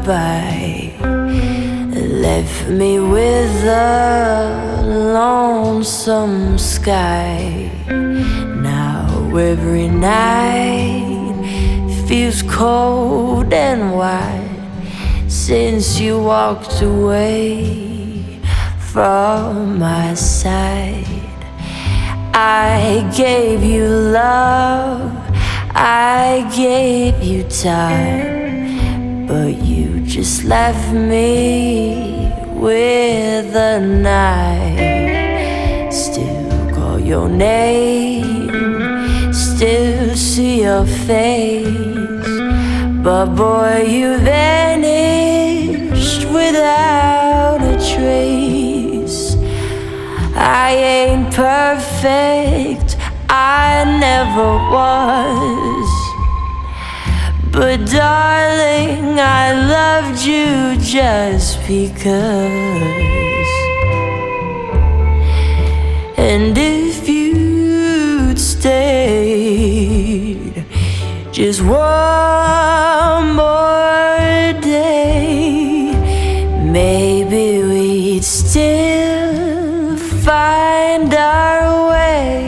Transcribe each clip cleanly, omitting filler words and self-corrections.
goodbye left me with a lonesome sky. Now every night feels cold and white since you walked away from my side. I gave you love, I gave you time, but you just left me with a knife. Still call your name, still see your face, but boy, you vanished without a trace. I ain't perfect, I never was, but darling, I loved you just because. And if you'd stayed just one more day, maybe we'd still find our way.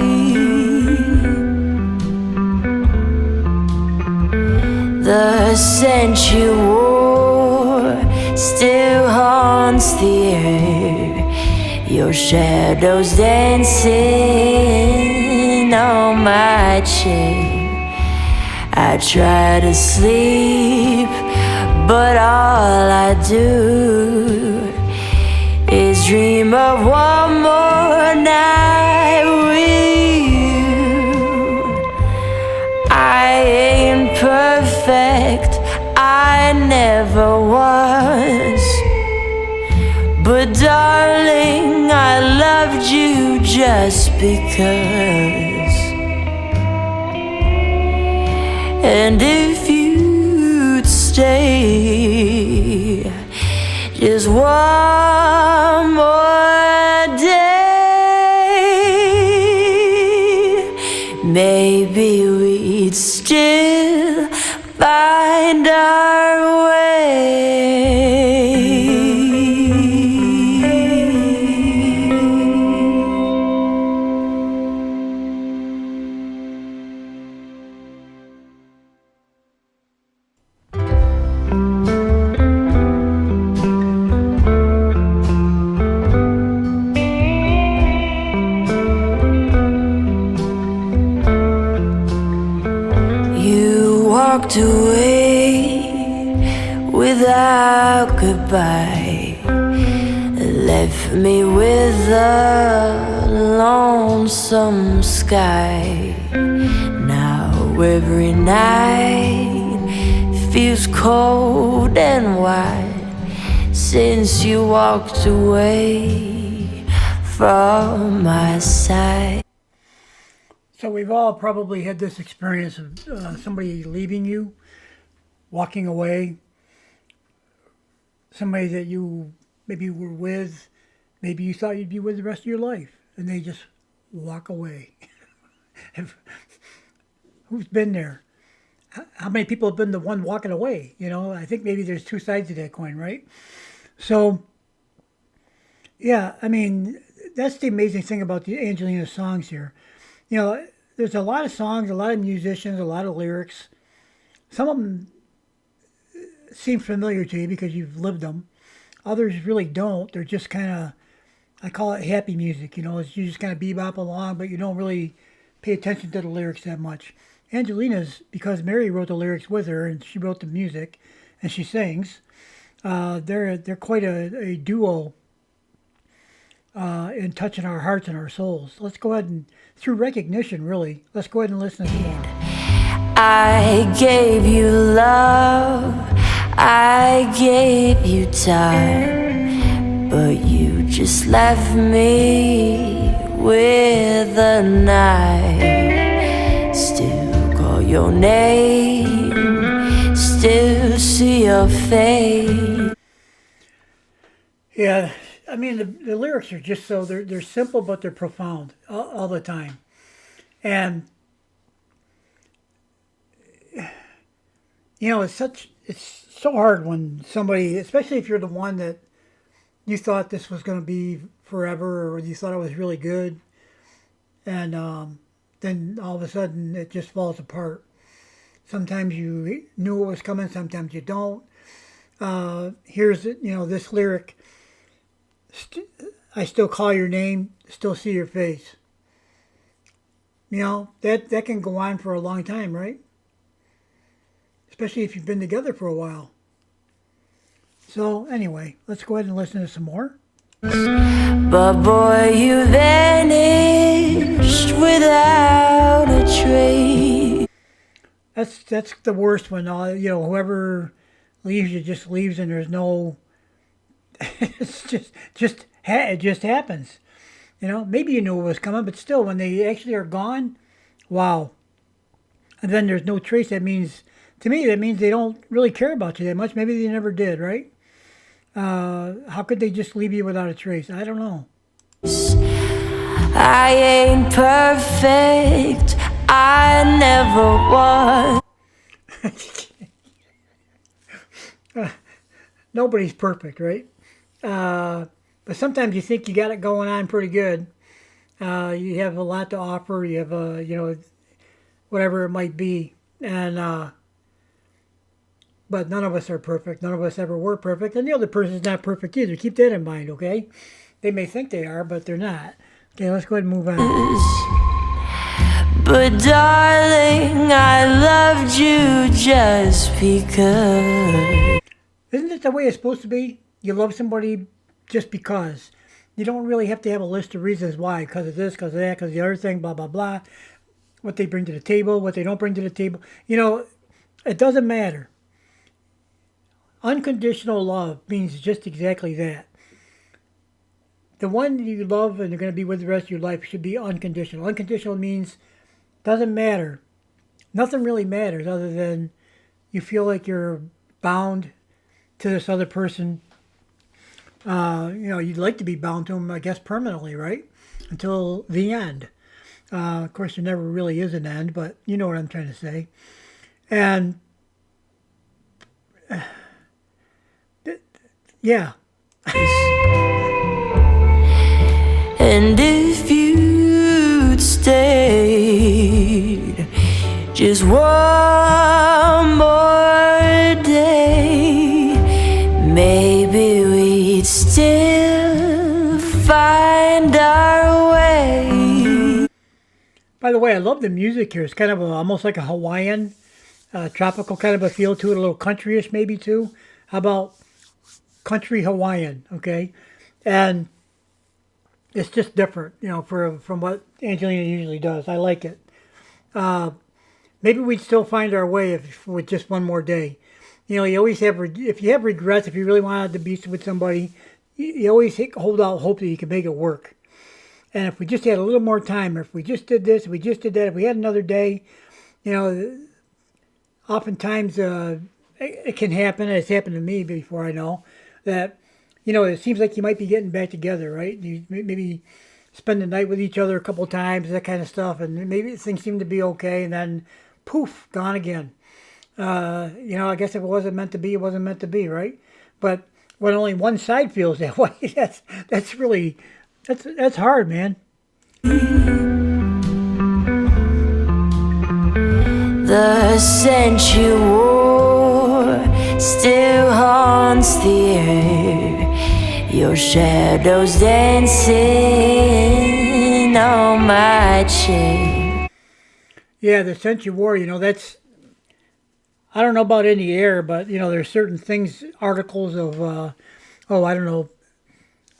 The scent you wore still haunts the air, your shadows dancing on my chair. I try to sleep, but all I do is dream of one more night with you. I ain't perfect, I never was, but darling, I loved you just because. And if you'd stay just one more day, maybe we'd still find our way. Walked away without goodbye, left me with a lonesome sky. Now every night feels cold and white since you walked away from my side. So we've all probably had this experience of somebody leaving you, walking away, somebody that you maybe were with, maybe you thought you'd be with the rest of your life, and they just walk away. Who's been there? How many people have been the one walking away? You know, I think maybe there's two sides to that coin, right? So, yeah, I mean, that's the amazing thing about the Angelina songs here. You know, there's a lot of songs, a lot of musicians, a lot of lyrics. Some of them seem familiar to you because you've lived them. Others really don't. They're just kind of, I call it happy music. You know, it's, you just kind of bebop along, but you don't really pay attention to the lyrics that much. Angelina's, because Mary wrote the lyrics with her and she wrote the music and she sings, they're quite a duo in touching our hearts and our souls. Let's go ahead and, through recognition really, let's go ahead and listen to more. I gave you love, I gave you time, but you just left me with a knife. Still call your name, still see your face. Yeah, I mean, the lyrics are just so, they're simple, but they're profound all the time. And, you know, it's it's so hard when somebody, especially if you're the one that you thought this was going to be forever, or you thought it was really good, and then all of a sudden it just falls apart. Sometimes you knew it was coming, sometimes you don't. Here's this lyric: "I still call your name, still see your face." That can go on for a long time, right? Especially if you've been together for a while. So anyway, let's go ahead and listen to some more. But boy, you vanished without a trace. That's the worst one. Whoever leaves you just leaves, and there's no. It's it just happens. Maybe you knew it was coming, but still, when they actually are gone, wow. And then there's no trace. To me, that means they don't really care about you that much. Maybe they never did, right? How could they just leave you without a trace? I don't know. I ain't perfect. I never was. Nobody's perfect, right? But sometimes you think you got it going on pretty good. You have a lot to offer. You have whatever it might be, and but none of us are perfect. None of us ever were perfect, and the other person's not perfect either. Keep that in mind, okay? They may think they are, but they're not. Okay, let's go ahead and move on. But darling, I loved you just because. Isn't it the way it's supposed to be? You love somebody just because. You don't really have to have a list of reasons why. Because of this, because of that, because of the other thing, blah, blah, blah. What they bring to the table, what they don't bring to the table. It doesn't matter. Unconditional love means just exactly that. The one you love and you're going to be with the rest of your life should be unconditional. Unconditional means doesn't matter. Nothing really matters other than you feel like you're bound to this other person. You'd like to be bound to them, I guess, permanently, right? Until the end. Of course, there never really is an end, but you know what I'm trying to say. And yeah. And if you'd stayed just one more day, maybe we'd still find our way. By the way, I love the music here. It's kind of almost like a Hawaiian, tropical kind of a feel to it, a little countryish maybe too. How about country Hawaiian, okay? And it's just different, from what Angelina usually does. I like it. Maybe we'd still find our way with just one more day. You always have, if you have regrets, if you really wanted to be with somebody, you always hold out hope that you can make it work. And if we just had a little more time, or if we just did this, if we just did that, if we had another day, oftentimes it can happen. It's happened to me before, I know, that, it seems like you might be getting back together, right? You maybe spend the night with each other a couple of times, that kind of stuff, and maybe things seem to be okay, and then poof, gone again. I guess if it wasn't meant to be, it wasn't meant to be, right? But when only one side feels that way, that's hard, man. The scent you wore still haunts the air. Your shadows dancing on my chair. Yeah, the scent you wore, that's, I don't know about in the air, but, there's certain things, articles of, I don't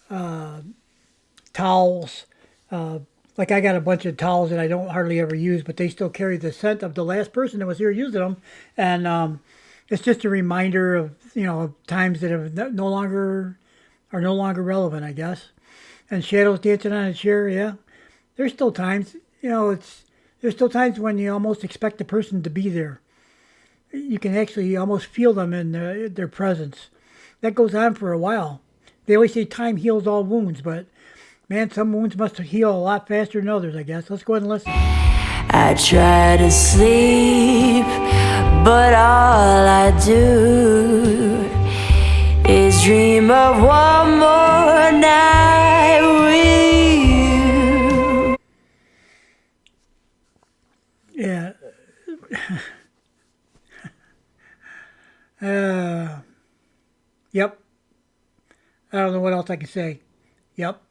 know, towels. Like I got a bunch of towels that I don't hardly ever use, but they still carry the scent of the last person that was here using them. And it's just a reminder of, times that have no longer relevant, I guess. And shadows dancing on a chair, yeah. There's still times, there's still times when you almost expect the person to be there. You can actually almost feel them in their presence. That goes on for a while. They always say time heals all wounds, but man, some wounds must heal a lot faster than others, I guess. Let's go ahead and listen. I try to sleep, but all I do Uh, yep. I don't know what else I can say. Yep.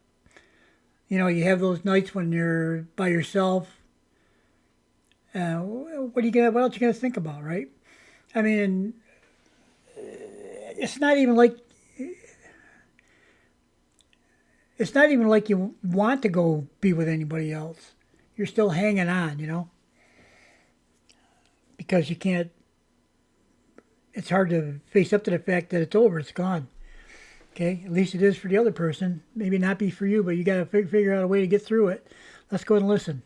You know, you have those nights when you're by yourself. What are you gonna? What else you gonna think about, right? I mean, it's not even like it's not even like you want to go be with anybody else. You're still hanging on, you know, because you can't. It's hard to face up to the fact that it's over. It's gone. Okay, at least it is for the other person. Maybe not be for you, but you got to figure out a way to get through it. Let's go ahead and listen.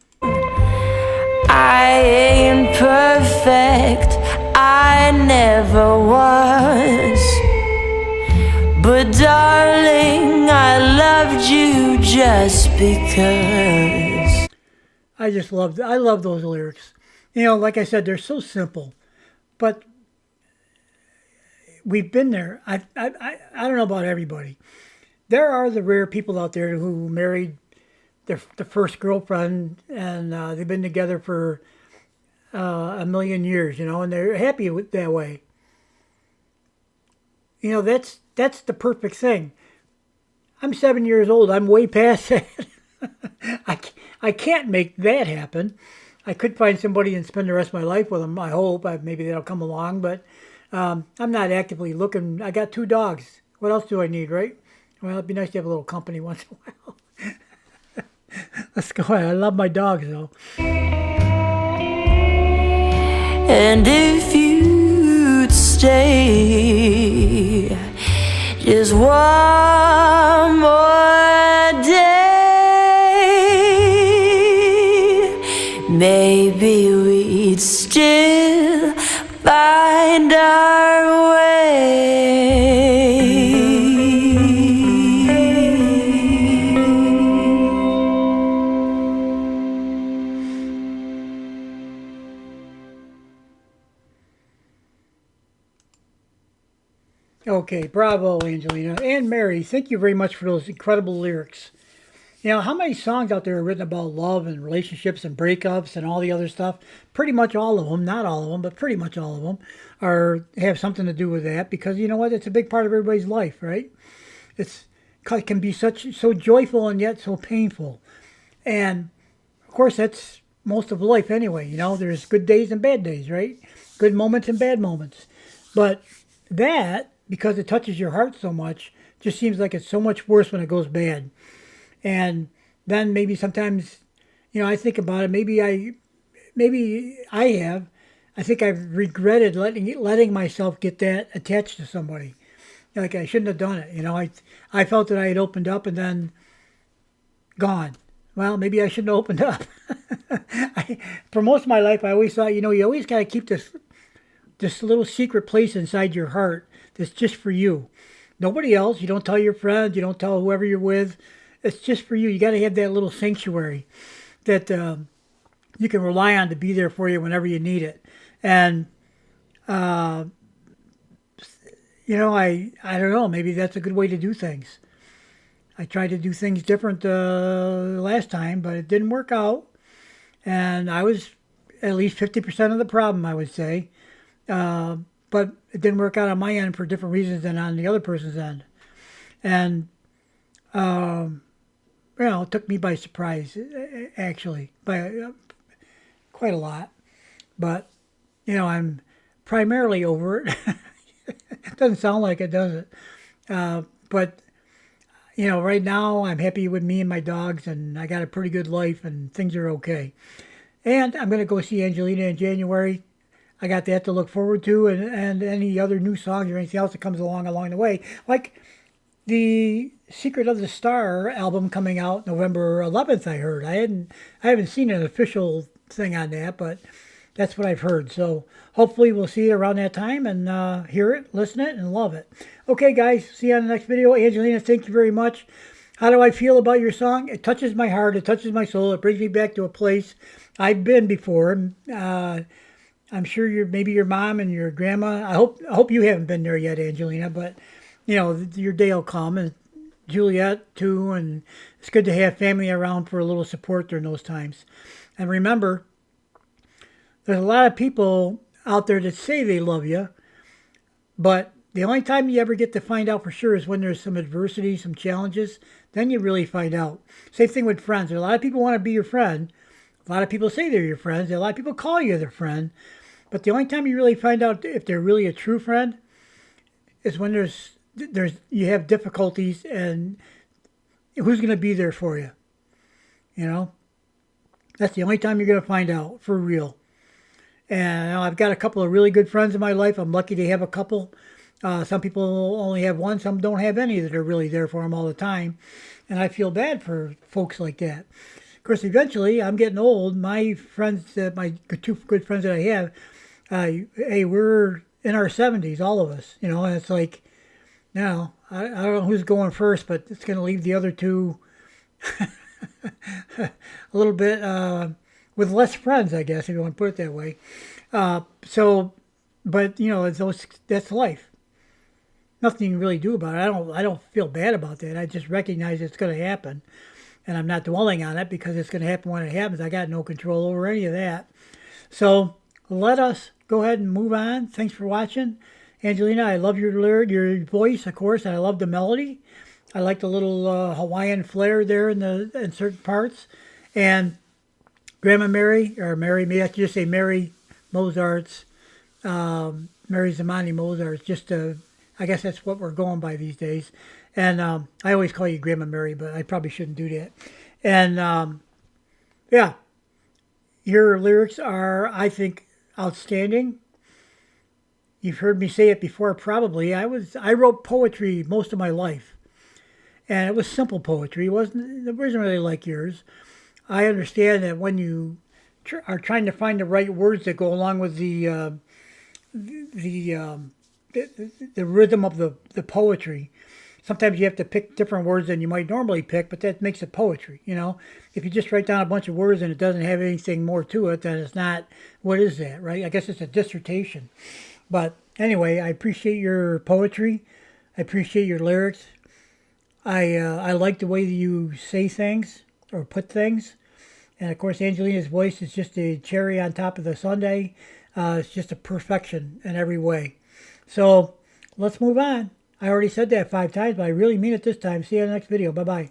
I ain't perfect, I never was. But darling, I loved you just because. I love those lyrics. You know, like I said, they're so simple, but we've been there. I don't know about everybody. There are the rare people out there who married the first girlfriend and they've been together for a million years, you know, and they're happy with that way. You know, that's the perfect thing. I'm 7 years old. I'm way past that. I, I can't make that happen. I could find somebody and spend the rest of my life with them. I hope. Maybe that'll come along, but I'm not actively looking. I got 2 dogs. What else do I need, right? Well, it'd be nice to have a little company once in a while. Let's go ahead. I love my dogs, though. And if you'd stay just one more day, maybe we'd still find our way. Okay, bravo, Angelina. And Mary, thank you very much for those incredible lyrics. You know, how many songs out there are written about love and relationships and breakups and all the other stuff? Pretty much all of them, not all of them, but pretty much all of them have something to do with that because you know what? It's a big part of everybody's life, right? It can be so joyful and yet so painful. And of course, that's most of life anyway. You know, there's good days and bad days, right? Good moments and bad moments. But that, because it touches your heart so much, just seems like it's so much worse when it goes bad. And then maybe sometimes, you know, I think about it. Maybe I have. I think I've regretted letting myself get that attached to somebody. Like I shouldn't have done it. You know, I felt that I had opened up and then gone. Well, maybe I shouldn't have opened up. For most of my life, I always thought, you know, you always got to keep this little secret place inside your heart that's just for you. Nobody else. You don't tell your friends. You don't tell whoever you're with. It's just for you. You got to have that little sanctuary that you can rely on to be there for you whenever you need it. And you know, I don't know. Maybe that's a good way to do things. I tried to do things different last time, but it didn't work out. And I was at least 50% of the problem, I would say. But it didn't work out on my end for different reasons than on the other person's end. And, you know, it took me by surprise, actually, by quite a lot. But, you know, I'm primarily over it. It doesn't sound like it, does it? But, you know, right now I'm happy with me and my dogs, and I got a pretty good life, and things are okay. And I'm going to go see Angelina in January. I got that to look forward to, and any other new songs or anything else that comes along the way. Like the Secret of the Star album coming out November 11th, I heard. I haven't seen an official thing on that, but that's what I've heard. So hopefully we'll see it around that time and hear it, listen to it, and love it. Okay, guys, see you on the next video. Angelina, thank you very much. How do I feel about your song? It touches my heart. It touches my soul. It brings me back to a place I've been before. I'm sure maybe your mom and your grandma. I hope you haven't been there yet, Angelina. But you know your day will come, and Juliet too. And it's good to have family around for a little support during those times. And remember, there's a lot of people out there that say they love you, But the only time you ever get to find out for sure is when there's some adversity, some challenges. Then you really find out. Same thing with friends. A lot of people want to be your friend. A lot of people say they're your friends. A lot of people call you their friend. But the only time you really find out if they're really a true friend is when there's you have difficulties and who's going to be there for you. You know, that's the only time you're going to find out for real. And I've got a couple of really good friends in my life. I'm lucky to have a couple. Some people only have one. Some don't have any that are really there for them all the time. And I feel bad for folks like that. Of course, eventually, I'm getting old. My friends, my two good friends that I have, hey, we're in our 70s, all of us. You know, and it's like, now, I don't know who's going first, but it's going to leave the other two a little bit with less friends, I guess, if you want to put it that way. So, but you know, that's life. Nothing you can really do about it. I don't feel bad about that. I just recognize it's going to happen, and I'm not dwelling on it because it's going to happen when it happens. I got no control over any of that. So let us go ahead and move on. Thanks for watching, Angelina. I love your lyric, your voice, of course, and I love the melody. I like the little Hawaiian flair there in certain parts, and Grandma Mary, or Mary, maybe I should just say Mary Mozart's, Mary Zamani Mozart's, just I guess that's what we're going by these days. And I always call you Grandma Mary, but I probably shouldn't do that. And yeah, your lyrics are, I think, outstanding. You've heard me say it before, probably. I wrote poetry most of my life, and it was simple poetry. It wasn't really like yours. I understand that when you are trying to find the right words that go along with the the rhythm of the poetry, sometimes you have to pick different words than you might normally pick, but that makes it poetry. You know, if you just write down a bunch of words and it doesn't have anything more to it, then it's not. What is that, right? I guess it's a dissertation. But anyway, I appreciate your poetry. I appreciate your lyrics. I like the way that you say things or put things. And of course, Angelina's voice is just a cherry on top of the sundae. It's just a perfection in every way. So let's move on. I already said that 5 times, but I really mean it this time. See you in the next video. Bye-bye.